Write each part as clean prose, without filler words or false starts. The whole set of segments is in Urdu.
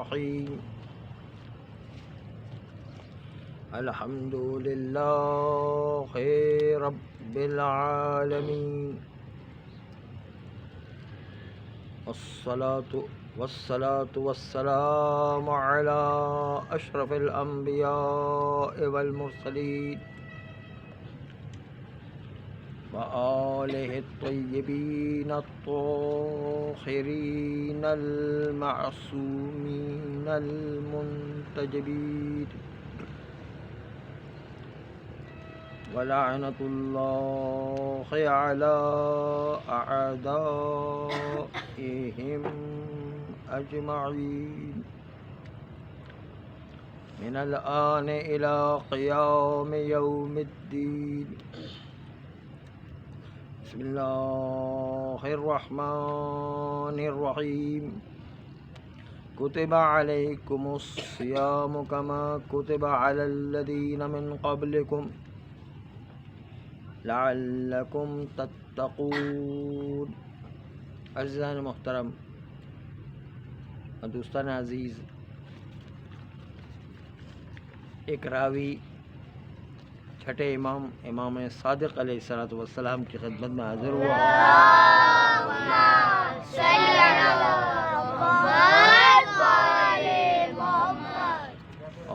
الرحيم الحمد لله رب العالمين والصلاة والسلام على أشرف الأنبياء والمرسلين وآله الطيبين الطاهرين المعصومين المنتجبين ولعنة الله على أعدائهم أجمعين من الآن إلى قيام يوم الدين بسم الله الرحمن الرحيم كتب عليكم الصيام كما كتب على الذين من قبلكم لعلكم تتقون. عزیزان محترم اور دوستان عزیز، ایک راوی چھٹے امام صادق علیہ الصلوۃ والسلام کی خدمت میں حاضر ہوا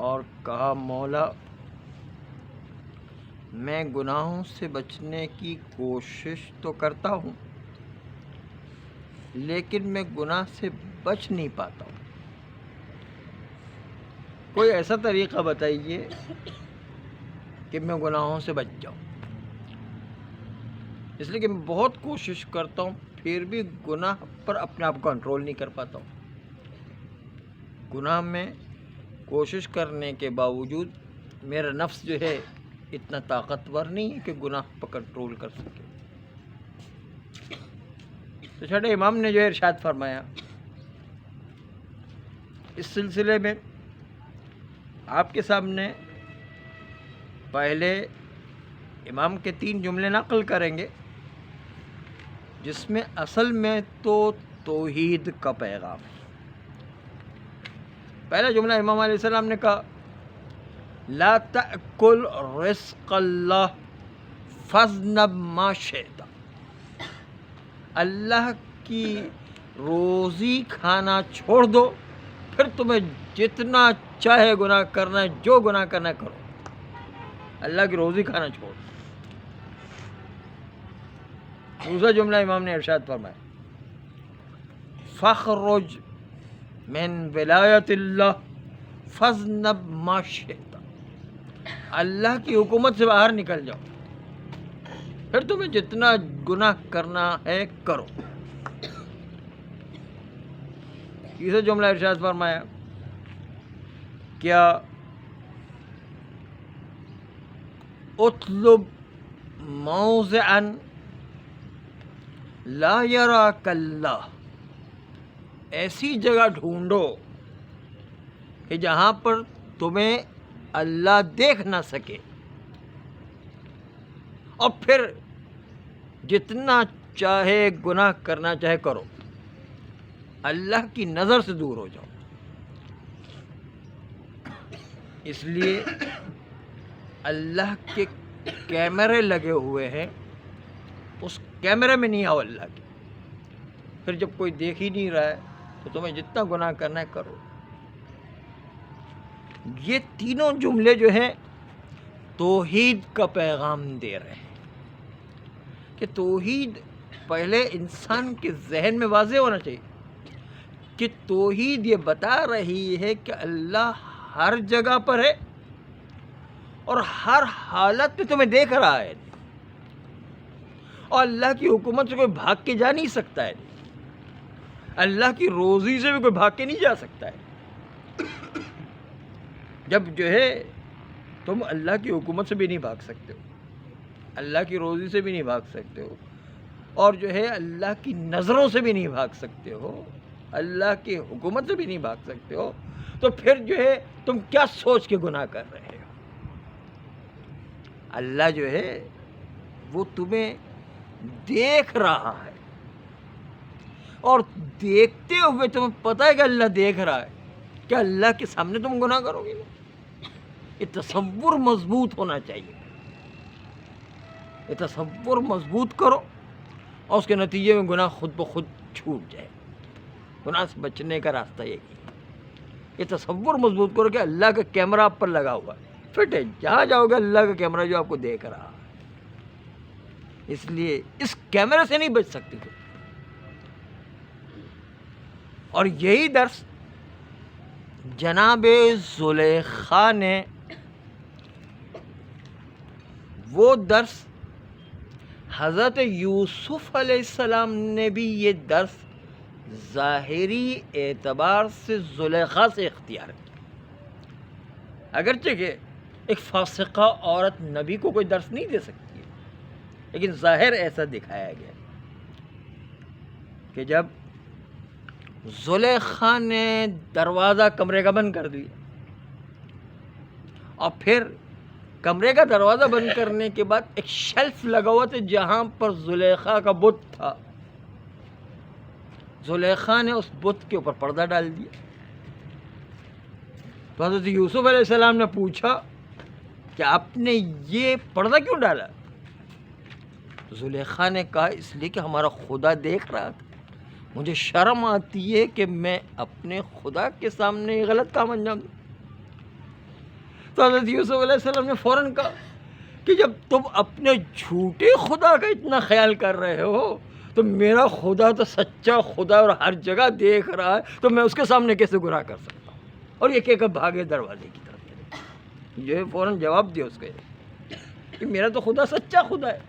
اور کہا، مولا میں گناہوں سے بچنے کی کوشش تو کرتا ہوں لیکن میں گناہ سے بچ نہیں پاتا ہوں، کوئی ایسا طریقہ بتائیے کہ میں گناہوں سے بچ جاؤں، اس لیے کہ میں بہت کوشش کرتا ہوں پھر بھی گناہ پر اپنے آپ کو کنٹرول نہیں کر پاتا ہوں. گناہ میں کوشش کرنے کے باوجود میرا نفس جو ہے اتنا طاقتور نہیں ہے کہ گناہ پر کنٹرول کر سکے. تو چھٹے امام نے جو ارشاد فرمایا، اس سلسلے میں آپ کے سامنے پہلے امام کے 3 جملے نقل کریں گے، جس میں اصل میں تو توحید کا پیغام ہے. پہلا جملہ امام علیہ السلام نے کہا، لا تأکل رزق اللہ فاذنب ما شئت. اللہ کی روزی کھانا چھوڑ دو، پھر تمہیں جتنا چاہے گناہ کرنا ہے، جو گناہ کرنا ہے کرو. اللہ کی روزی کھانا چھوڑ. دوسرا جملہ امام نے ارشاد فرمایا، فخرج من ولایت اللہ فاذنب ما شئت. اللہ کی حکومت سے باہر نکل جاؤ، پھر تمہیں جتنا گناہ کرنا ہے کرو. تیسرا جملہ ارشاد فرمایا، کیا اطلب موضعا لا یراک اللہ. ایسی جگہ ڈھونڈو کہ جہاں پر تمہیں اللہ دیکھ نہ سکے، اور پھر جتنا چاہے گناہ کرنا چاہے کرو، اللہ کی نظر سے دور ہو جاؤ. اس لیے اللہ کے کیمرے لگے ہوئے ہیں، اس کیمرے میں نہیں آؤ اللہ کے. پھر جب کوئی دیکھ ہی نہیں رہا ہے تو تمہیں جتنا گناہ کرنا ہے کرو. یہ تینوں جملے جو ہیں توحید کا پیغام دے رہے ہیں کہ توحید پہلے انسان کے ذہن میں واضح ہونا چاہیے کہ توحید یہ بتا رہی ہے کہ اللہ ہر جگہ پر ہے اور ہر حالت میں تمہیں دیکھ رہا ہے، اور اللہ کی حکومت سے کوئی بھاگ کے جا نہیں سکتا ہے، اللہ کی روزی سے بھی کوئی بھاگ کے نہیں جا سکتا ہے. جب جو ہے تم اللہ کی حکومت سے بھی نہیں بھاگ سکتے ہو، اللہ کی روزی سے بھی نہیں بھاگ سکتے ہو، اور جو ہے اللہ کی نظروں سے بھی نہیں بھاگ سکتے ہو، اللہ کی حکومت سے بھی نہیں بھاگ سکتے ہو، تو پھر جو ہے تم کیا سوچ کے گناہ کر رہے ہو؟ اللہ جو ہے وہ تمہیں دیکھ رہا ہے، اور دیکھتے ہوئے تمہیں پتہ ہے کہ اللہ دیکھ رہا ہے، کہ اللہ کے سامنے تم گناہ کرو گے نا؟ یہ تصور مضبوط ہونا چاہیے. یہ تصور مضبوط کرو اور اس کے نتیجے میں گناہ خود بخود چھوٹ جائے. گناہ سے بچنے کا راستہ یہی ہے. یہ تصور مضبوط کرو کہ اللہ کا کیمرہ آپ پر لگا ہوا ہے، فٹ ہے، جہاں جاؤ گے اللہ کا کیمرہ جو آپ کو دیکھ رہا ہے. اس لیے اس کیمرے سے نہیں بچ سکتے تھے. اور یہی درس جناب زلیخا نے، وہ درس حضرت یوسف علیہ السلام نے بھی یہ درس ظاہری اعتبار سے زلیخا سے اختیار کیا. اگرچہ کہ ایک فاسقہ عورت نبی کو کوئی درس نہیں دے سکتی ہے، لیکن ظاہر ایسا دکھایا گیا کہ جب زلیخا نے دروازہ کمرے کا بند کر دیا اور پھر کمرے کا دروازہ بند کرنے کے بعد ایک شیلف لگا ہوا تھا جہاں پر زلیخا کا بت تھا، زلیخا نے اس بت کے اوپر پردہ ڈال دیا. تو حضرت یوسف علیہ السلام نے پوچھا کہ آپ نے یہ پردہ کیوں ڈالا؟ زلیخا نے کہا اس لیے کہ ہمارا خدا دیکھ رہا تھا، مجھے شرم آتی ہے کہ میں اپنے خدا کے سامنے یہ غلط کام انجام دوں. تو حضرت یوسف علیہ السلام نے فوراً کہا کہ جب تم اپنے جھوٹے خدا کا اتنا خیال کر رہے ہو تو میرا خدا تو سچا خدا اور ہر جگہ دیکھ رہا ہے، تو میں اس کے سامنے کیسے گناہ کر سکتا ہوں؟ اور یہ کہہ کر بھاگے دروازے کی طرف. جو ہے فوراً جواب دیا اس کے کہ میرا تو خدا سچا خدا ہے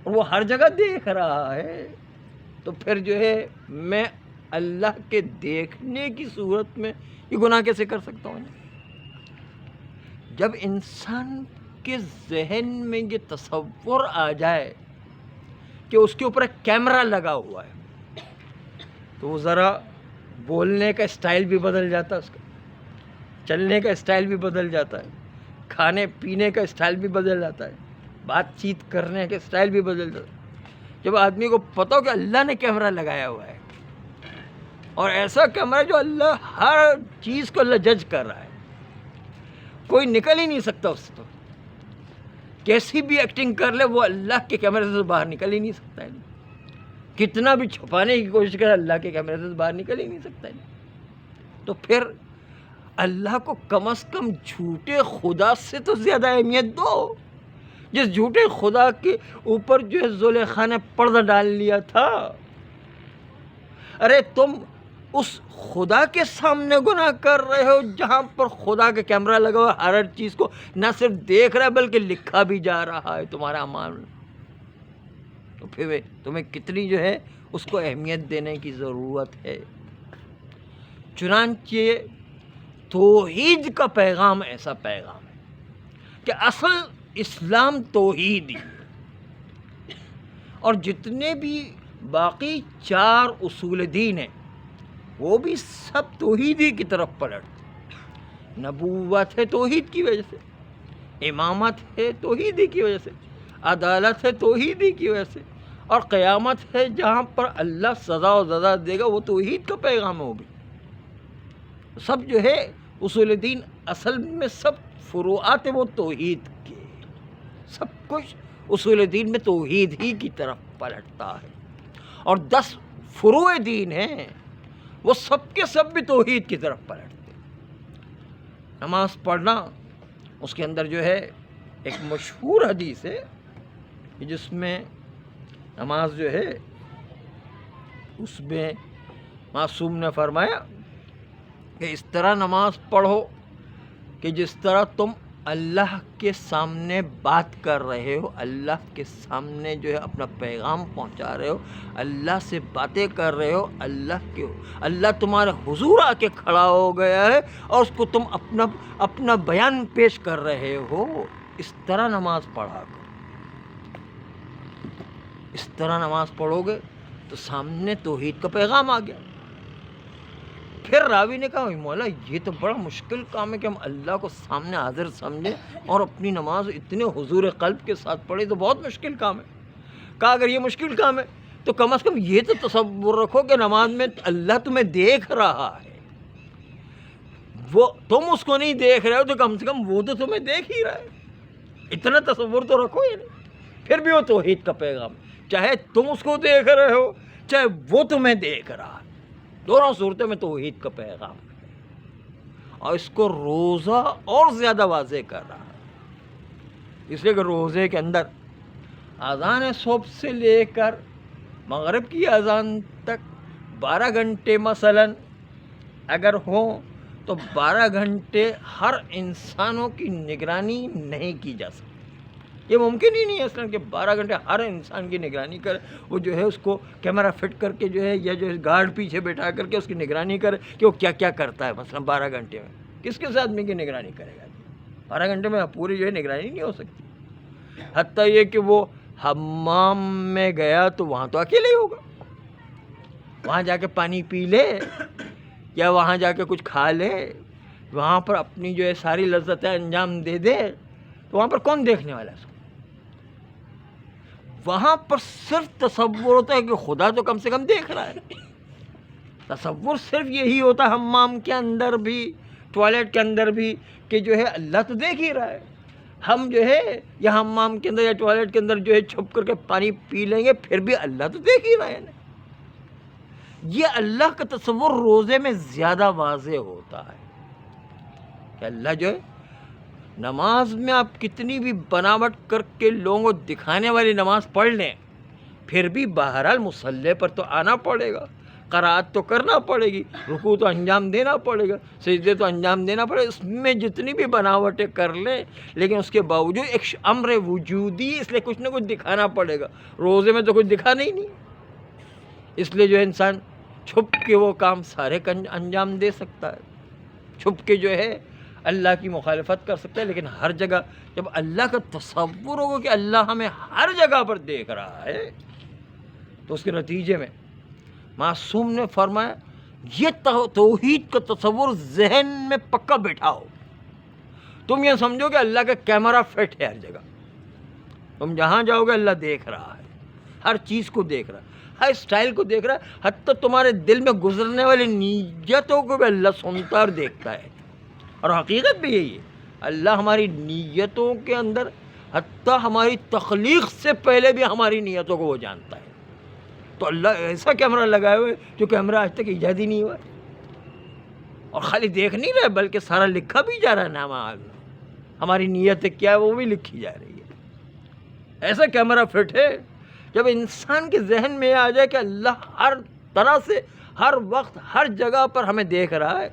اور وہ ہر جگہ دیکھ رہا ہے، تو پھر جو ہے میں اللہ کے دیکھنے کی صورت میں یہ گناہ کیسے کر سکتا ہوں؟ جب انسان کے ذہن میں یہ تصور آ جائے کہ اس کے اوپر ایک کیمرہ لگا ہوا ہے تو وہ ذرا بولنے کا اسٹائل بھی بدل جاتا ہے، اس کا چلنے کا اسٹائل بھی بدل جاتا ہے، کھانے پینے کا اسٹائل بھی بدل جاتا ہے، بات چیت کرنے کا اسٹائل بھی بدل جاتا ہے. جب آدمی کو پتہ ہو کہ اللہ نے کیمرہ لگایا ہوا ہے اور ایسا کیمرہ جو اللہ ہر چیز کو اللہ جج کر رہا ہے، کوئی نکل ہی نہیں سکتا اس سے، تو کیسی بھی ایکٹنگ کر لے وہ اللہ کے کیمرے سے باہر نکل ہی نہیں سکتا ہے. کتنا بھی چھپانے کی کوشش کرے اللہ کے کیمرے سے باہر نکل ہی نہیں سکتا ہے. تو پھر اللہ کو کم از کم جھوٹے خدا سے تو زیادہ اہمیت دو، جس جھوٹے خدا کے اوپر جو ہے زلیخا نے پردہ ڈال لیا تھا. ارے تم اس خدا کے سامنے گناہ کر رہے ہو جہاں پر خدا کا کیمرہ لگا ہوا ہر چیز کو نہ صرف دیکھ رہا ہے بلکہ لکھا بھی جا رہا ہے تمہارا اعمال. تو پھر تمہیں کتنی جو ہے اس کو اہمیت دینے کی ضرورت ہے. چنانچہ توحید کا پیغام ایسا پیغام ہے کہ اصل اسلام توحید ہی ہے، اور جتنے بھی باقی 4 اصول دین ہیں وہ بھی سب توحید ہی کی طرف پلٹتے. نبوت ہے توحید کی وجہ سے، امامت ہے توحید ہی کی وجہ سے، عدالت ہے توحید ہی کی وجہ سے، اور قیامت ہے جہاں پر اللہ سزا و سزا دے گا وہ توحید کا پیغام ہے. وہ بھی سب جو ہے اصول دین اصل میں سب فروعات وہ توحید کے، سب کچھ اصول دین میں توحید ہی کی طرف پلٹتا ہے. اور 10 فروع دین ہیں وہ سب کے سب بھی توحید کی طرف پلٹتے. نماز پڑھنا، اس کے اندر جو ہے ایک مشہور حدیث ہے جس میں نماز جو ہے اس میں معصوم نے فرمایا کہ اس طرح نماز پڑھو کہ جس طرح تم اللہ کے سامنے بات کر رہے ہو، اللہ کے سامنے جو ہے اپنا پیغام پہنچا رہے ہو، اللہ سے باتیں کر رہے ہو، اللہ تمہارے حضور آ کے کھڑا ہو گیا ہے اور اس کو تم اپنا بیان پیش کر رہے ہو. اس طرح نماز پڑھا کرو. اس طرح نماز پڑھو گے تو سامنے توحید کا پیغام آ گیا. پھر راوی نے کہا مولا یہ تو بڑا مشکل کام ہے کہ ہم اللہ کو سامنے حاضر سمجھیں اور اپنی نماز اتنے حضور قلب کے ساتھ پڑھیں، تو بہت مشکل کام ہے. کہا اگر یہ مشکل کام ہے تو کم از کم یہ تو تصور رکھو کہ نماز میں اللہ تمہیں دیکھ رہا ہے. وہ تم اس کو نہیں دیکھ رہے ہو تو کم سے کم وہ تو تمہیں دیکھ ہی رہا ہے. اتنا تصور تو رکھو ہی نہیں. پھر بھی وہ توحید کا پیغام، چاہے تم اس کو دیکھ رہے ہو چاہے وہ تمہیں دیکھ رہا ہے، دونوں صورتوں میں توحید کا پیغام ہے. اور اس کو روزہ اور زیادہ واضح کر رہا ہے، اس لیے کہ روزے کے اندر اذان صبح سے لے کر مغرب کی اذان تک 12 گھنٹے مثلاً اگر ہوں تو 12 گھنٹے ہر انسانوں کی نگرانی نہیں کی جا سکتی. یہ ممکن ہی نہیں ہے اصلاً کہ 12 گھنٹے ہر انسان کی نگرانی کرے. وہ جو ہے اس کو کیمرہ فٹ کر کے جو ہے یا جو ہے گارڈ پیچھے بیٹھا کر کے اس کی نگرانی کرے کہ وہ کیا کیا کرتا ہے مثلاً 12 گھنٹے میں. کس کس آدمی کی نگرانی کرے گا؟ 12 گھنٹے میں پوری جو ہے نگرانی نہیں ہو سکتی. حتیٰ یہ کہ وہ حمام میں گیا تو وہاں تو اکیلے ہی ہوگا، وہاں جا کے پانی پی لے یا وہاں جا کے کچھ کھا لے، وہاں پر اپنی جو ہے ساری لذتیں انجام دے دے تو وہاں پر کون دیکھنے والا ہے اس کو؟ وہاں پر صرف تصور ہوتا ہے کہ خدا تو کم سے کم دیکھ رہا ہے. تصور صرف یہی ہوتا ہے حمام کے اندر بھی، ٹوائلٹ کے اندر بھی، کہ جو ہے اللہ تو دیکھ ہی رہا ہے. ہم جو ہے یا حمام کے اندر یا ٹوائلٹ کے اندر جو ہے چھپ کر کے پانی پی لیں گے پھر بھی اللہ تو دیکھ ہی رہا ہے. یہ اللہ کا تصور روزے میں زیادہ واضح ہوتا ہے کہ اللہ جو ہے نماز میں آپ کتنی بھی بناوٹ کر کے لوگوں کو دکھانے والی نماز پڑھ لیں پھر بھی بہرحال مصلی پر تو آنا پڑے گا، قرات تو کرنا پڑے گی، رکوع تو انجام دینا پڑے گا، سجدے تو انجام دینا پڑے گا. اس میں جتنی بھی بناوٹیں کر لیں لیکن اس کے باوجود ایک امر وجودی، اس لیے کچھ نہ کچھ دکھانا پڑے گا. روزے میں تو کچھ دکھانا ہی نہیں، اس لیے جو ہے انسان چھپ کے وہ کام سارے انجام دے سکتا ہے، چھپ کے جو ہے اللہ کی مخالفت کر سکتا ہے. لیکن ہر جگہ جب اللہ کا تصور ہوگا کہ اللہ ہمیں ہر جگہ پر دیکھ رہا ہے تو اس کے نتیجے میں معصوم نے فرمایا یہ توحید کا تصور ذہن میں پکا بیٹھا ہو. تم یہ سمجھو کہ اللہ کا کیمرہ فٹ ہے ہر جگہ، تم جہاں جاؤ گے اللہ دیکھ رہا ہے، ہر چیز کو دیکھ رہا ہے، ہر اسٹائل کو دیکھ رہا ہے، حتیٰ تمہارے دل میں گزرنے والی نیتوں کو بھی اللہ سنتا اور دیکھتا ہے. اور حقیقت بھی یہی ہے، اللہ ہماری نیتوں کے اندر حتیٰ ہماری تخلیق سے پہلے بھی ہماری نیتوں کو وہ جانتا ہے. تو اللہ ایسا کیمرہ لگائے ہوئے جو کیمرہ آج تک ایجاد ہی نہیں ہوا ہے، اور خالی دیکھ نہیں رہے بلکہ سارا لکھا بھی جا رہا ہے. نامہ ہماری نیت کیا ہے وہ بھی لکھی جا رہی ہے. ایسا کیمرہ فٹ ہے جب انسان کے ذہن میں آ جائے کہ اللہ ہر طرح سے ہر وقت ہر جگہ پر ہمیں دیکھ رہا ہے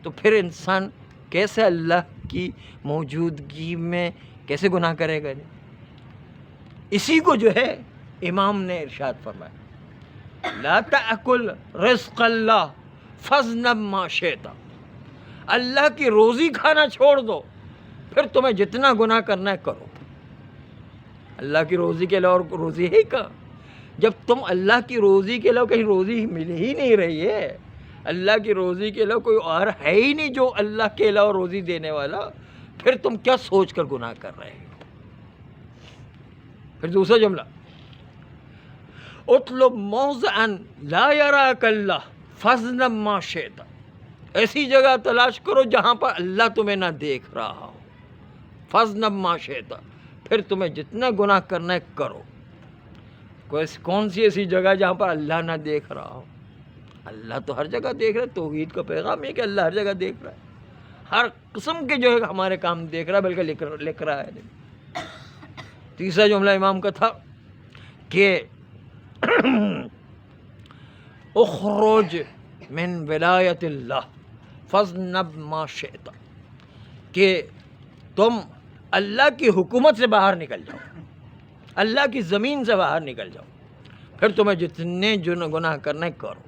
تو پھر انسان کیسے اللہ کی موجودگی میں کیسے گناہ کرے گا؟ اسی کو جو ہے امام نے ارشاد فرمایا لا تأکل رزق اللہ فاذنب ما شئت. اللہ کی روزی کھانا چھوڑ دو پھر تمہیں جتنا گناہ کرنا ہے کرو. اللہ کی روزی کے علاوہ اور روزی ہے کہاں؟ جب تم اللہ کی روزی کے علاوہ کہیں روزی مل ہی نہیں رہی ہے، اللہ کی روزی کے علاوہ کوئی اور ہے ہی نہیں جو اللہ کے علاوہ روزی دینے والا، پھر تم کیا سوچ کر گناہ کر رہے ہو؟ پھر دوسرا جملہ اطلب موضعا لا یراک اللہ فاذنب ما شئت. ایسی جگہ تلاش کرو جہاں پر اللہ تمہیں نہ دیکھ رہا ہو. فاذنب ما شئت، پھر تمہیں جتنا گناہ کرنا ہے کرو. کون سی ایسی جگہ جہاں پر اللہ نہ دیکھ رہا ہو؟ اللہ تو ہر جگہ دیکھ رہا ہے. توحید کا پیغام یہ کہ اللہ ہر جگہ دیکھ رہا ہے، ہر قسم کے جو ہے ہمارے کام دیکھ رہا ہے بلکہ لکھ رہا ہے. تیسرا جملہ امام کا تھا کہ اخرج من ولایت اللہ فاذنب ما شئت، کہ تم اللہ کی حکومت سے باہر نکل جاؤ، اللہ کی زمین سے باہر نکل جاؤ، پھر تمہیں جتنے گناہ کرنے کرو.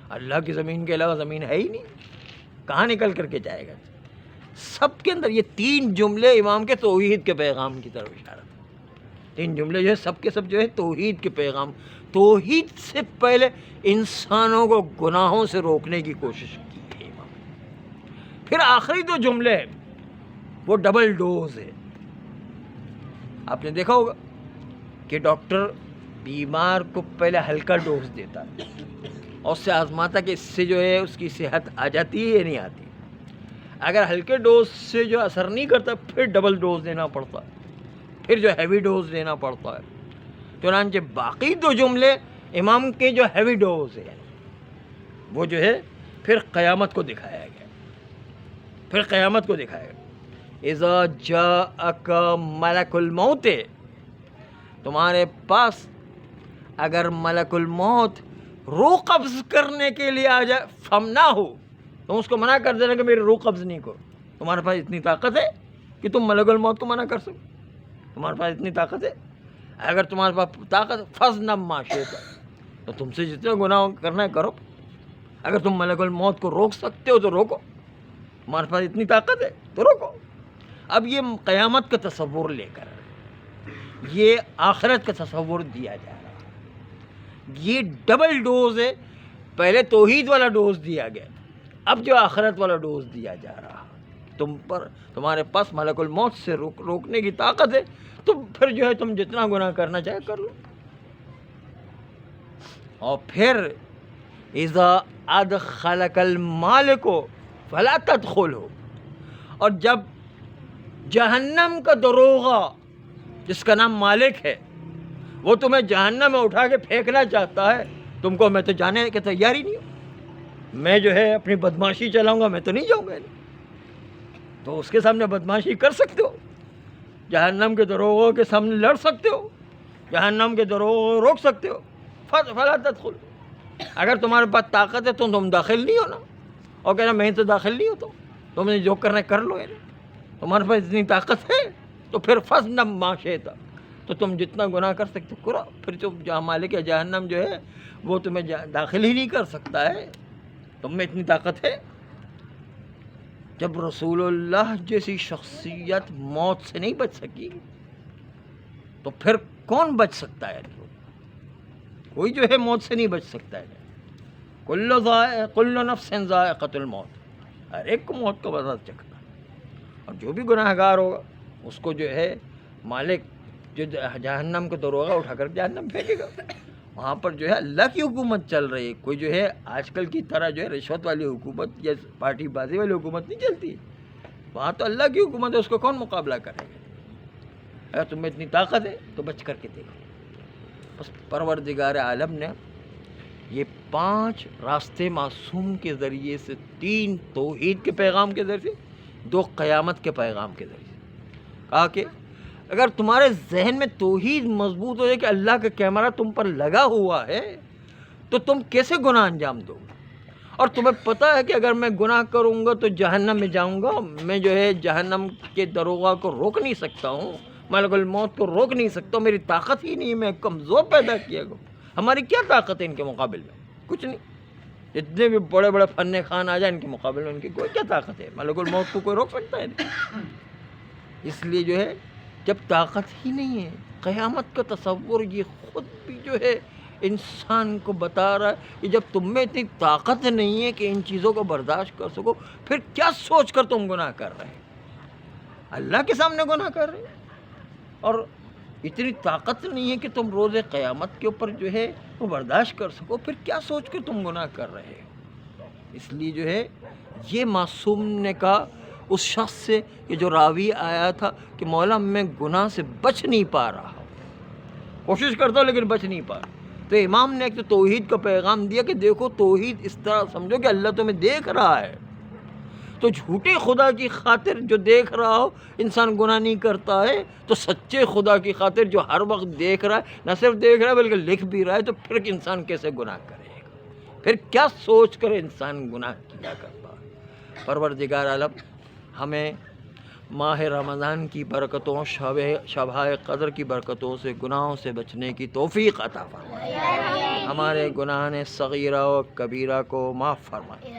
اللہ کی زمین کے علاوہ زمین ہے ہی نہیں، کہاں نکل کر کے جائے گا؟ سب کے اندر یہ 3 جملے امام کے توحید کے پیغام کی طرف اشارہ. 3 جملے جو ہے سب کے سب جو ہے توحید کے پیغام. توحید سے پہلے انسانوں کو گناہوں سے روکنے کی کوشش کی ہے امام. پھر آخری 2 جملے ہیں وہ ڈبل ڈوز ہے. آپ نے دیکھا ہوگا کہ ڈاکٹر بیمار کو پہلے ہلکا ڈوز دیتا ہے اور اس سے آزماتا کہ اس سے جو ہے اس کی صحت آ جاتی ہے یا نہیں آتی. اگر ہلکے ڈوز سے جو اثر نہیں کرتا پھر ڈبل ڈوز دینا پڑتا ہے، پھر جو ہیوی ڈوز دینا پڑتا ہے۔ چنانچہ باقی دو جملے امام کے جو ہیوی ڈوز ہے وہ جو ہے پھر قیامت کو دکھایا گیا، پھر قیامت کو دکھایا گیا۔ اذا جاءک ملک الموت، تمہارے پاس اگر ملک الموت روح قبض کرنے کے لیے آ جائے، فمنعہ، تم اس کو منع کر دینا کہ میری روح قبض نہیں کرو۔ تمہارے پاس اتنی طاقت ہے کہ تم ملک الموت کو منع کر سکو؟ تمہارے پاس اتنی طاقت ہے؟ اگر تمہارے پاس طاقت، فَاصْنَعْ مَا شِئْتَ، تو تم سے جتنا گناہ کرنا ہے کرو۔ اگر تم ملک الموت کو روک سکتے ہو تو روکو، تمہارے پاس اتنی طاقت ہے تو روکو۔ اب یہ قیامت کا تصور لے کر یہ آخرت کا تصور دیا جا رہا ہے، یہ ڈبل ڈوز ہے۔ پہلے توحید والا ڈوز دیا گیا، اب جو آخرت والا ڈوز دیا جا رہا ہے، تمہارے پاس ملک الموت سے روکنے کی طاقت ہے، تو پھر جو ہے تم جتنا گناہ کرنا چاہے کر لو۔ اور پھر اذا ادخلک المالک فلا تدخلہ، اور جب جہنم کا دروغہ جس کا نام مالک ہے وہ تمہیں جہنم میں اٹھا کے پھینکنا چاہتا ہے، تم کو میں تو جانے کی تیاری نہیں ہوں، میں جو ہے اپنی بدماشی چلاؤں گا، میں تو نہیں جاؤں گا۔ تو اس کے سامنے بدماشی کر سکتے ہو، جہنم کے دروغوں کے سامنے لڑ سکتے ہو، جہنم کے دروغوں کو روک سکتے ہو، فلا تدخل۔ اگر تمہارے پاس طاقت ہے تو تم داخل نہیں ہونا، اور کہنا میں تو داخل نہیں ہوتا، تم نے جو کرنا ہے کر لو۔ تمہارے پاس اتنی طاقت ہے تو پھر فَاصْنَعْ مَا شِئْتَ، تو تم جتنا گناہ کر سکتے کرو، پھر تم جہاں مالک جہنم جو ہے وہ تمہیں داخل ہی نہیں کر سکتا ہے، تم میں اتنی طاقت ہے۔ جب رسول اللہ جیسی شخصیت موت سے نہیں بچ سکی تو پھر کون بچ سکتا ہے؟ کوئی جو ہے موت سے نہیں بچ سکتا ہے۔ کل نفس ذائقۃ الموت، ہر ایک کو موت کا مزہ چکھنا، اور جو بھی گناہ گار ہوگا اس کو جو ہے مالک جو جہنم کو دروغہ اٹھا کر جہنم پھینکے گا۔ وہاں پر جو ہے اللہ کی حکومت چل رہی ہے، کوئی جو ہے آج کل کی طرح جو ہے رشوت والی حکومت یا پارٹی بازی والی حکومت نہیں چلتی، وہاں تو اللہ کی حکومت ہے، اس کو کون مقابلہ کرے گا؟ اگر تم میں اتنی طاقت ہے تو بچ کر کے دیکھو۔ بس پروردگار عالم نے یہ 5 راستے معصوم کے ذریعے سے، 3 توحید کے پیغام کے ذریعے، 2 قیامت کے پیغام کے ذریعے کہا کہ اگر تمہارے ذہن میں توحید مضبوط ہو جائے کہ اللہ کا کیمرہ تم پر لگا ہوا ہے تو تم کیسے گناہ انجام دو گے؟ اور تمہیں پتہ ہے کہ اگر میں گناہ کروں گا تو جہنم میں جاؤں گا، میں جو ہے جہنم کے دروغہ کو روک نہیں سکتا ہوں، ملک الموت کو روک نہیں سکتا ہوں، میری طاقت ہی نہیں ہے، میں کمزور پیدا کیا گیا۔ ہماری کیا طاقت ہے ان کے مقابل میں؟ کچھ نہیں۔ جتنے بھی بڑے بڑے فن خان آ جائیں ان کے مقابل میں ان کی کوئی کیا طاقت ہے؟ ملک الموت کو کوئی روک سکتا ہے نہیں۔ اس لیے جو ہے جب طاقت ہی نہیں ہے، قیامت کا تصور یہ خود بھی جو ہے انسان کو بتا رہا ہے کہ جب تم میں اتنی طاقت نہیں ہے کہ ان چیزوں کو برداشت کر سکو، پھر کیا سوچ کر تم گناہ کر رہے ہیں؟ اللہ کے سامنے گناہ کر رہے ہیں، اور اتنی طاقت نہیں ہے کہ تم روز قیامت کے اوپر جو ہے وہ برداشت کر سکو، پھر کیا سوچ کر تم گناہ کر رہے ہو؟ اس لیے جو ہے یہ معصوم نے کہا اس شخص سے کہ جو راوی آیا تھا کہ مولا میں گناہ سے بچ نہیں پا رہا، کوشش کرتا ہوں لیکن بچ نہیں پا رہا۔ تو امام نے ایک تو توحید کا پیغام دیا کہ دیکھو توحید اس طرح سمجھو کہ اللہ تمہیں دیکھ رہا ہے، تو جھوٹے خدا کی خاطر جو دیکھ رہا ہو انسان گناہ نہیں کرتا ہے، تو سچے خدا کی خاطر جو ہر وقت دیکھ رہا ہے، نہ صرف دیکھ رہا ہے بلکہ لکھ بھی رہا ہے، تو پھر انسان کیسے گناہ کرے گا؟ پھر کیا سوچ کر انسان گناہ کیا کرتا ہے؟ پروردگار عالم ہمیں ماہ رمضان کی برکتوں، شبۂ قدر کی برکتوں سے گناہوں سے بچنے کی توفیق عطا فرمائے، ہمارے گناہ صغیرہ و کبیرہ کو معاف فرمائے،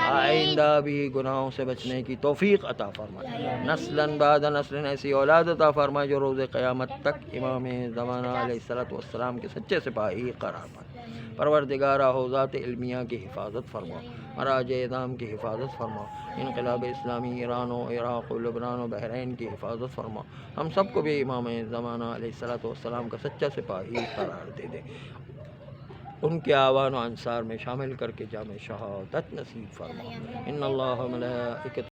آئندہ بھی گناہوں سے بچنے کی توفیق عطا فرمائے، نسلاً بعد نسل ایسی اولاد عطا فرمائے جو روز قیامت تک امام زمانہ علیہ السلام کے سچے سپاہی قرار پائے۔ پروردگارہ حوزات علمیہ کی حفاظت فرما، مراجع اعظام کی حفاظت فرما، انقلاب اسلامی ایران و عراق و لبنان و بحرین کی حفاظت فرما، ہم سب کو بھی امام زمانہ علیہ السلام کا سچا سپاہی قرار دے دے، ان کے آوان و انصار میں شامل کر کے جامع شہادت نصیب فرما۔ ان اللہ و ملائکۃ